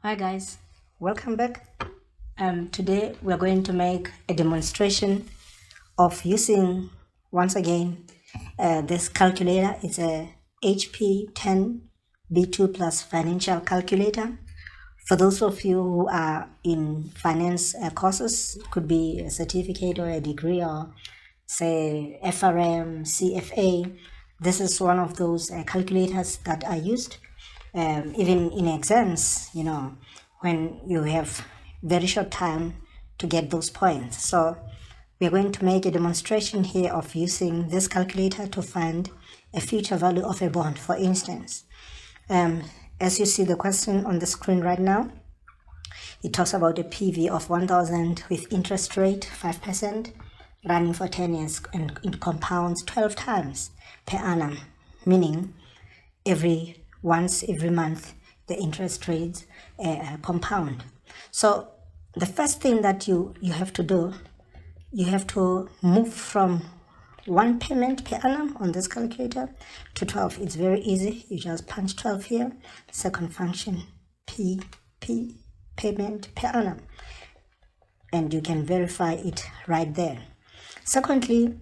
Hi guys, welcome back. Today we're going to make a demonstration of using once again this calculator. It's a HP 10 B2 Plus financial calculator. For those of you who are in finance courses, could be a certificate or a degree or say FRM, CFA. This is one of those calculators that are used even in exams, when you have very short time to get those points. So we're going to make a demonstration here of using this calculator to find a future value of a bond, for instance. As you see the question on the screen right now, it talks about a PV of 1,000 with interest rate 5%, running for 10 years, and it compounds 12 times per annum, meaning once every month the interest rates compound. So the first thing that you have to do, you have to move from one payment per annum on this calculator to 12. It's very easy. You just punch 12 here. Second function, P payment per annum, and you can verify it right there. Secondly,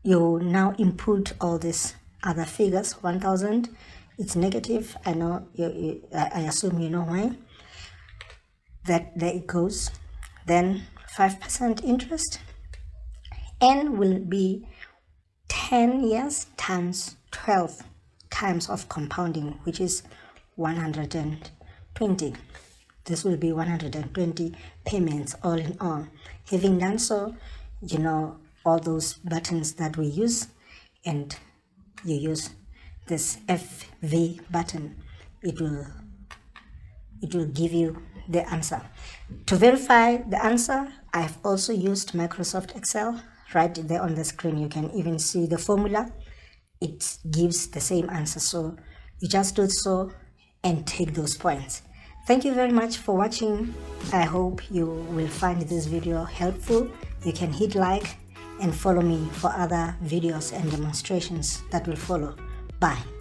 you now input all these other figures. 1,000, it's negative. I know I assume you know why. That there it goes. Then 5% interest, n will be 10 years times 12 times of compounding, which is 120. This will be 120 payments all in all. Having done so, you know all those buttons that we use, and you use this FV button. It will give you the answer. To verify the answer, I have also used Microsoft Excel. Right there on the screen, you can even see the formula. It gives the same answer, so you just do so and take those points. Thank you very much for watching. I hope you will find this video helpful. You can hit like and follow me for other videos and demonstrations that will follow. Bye.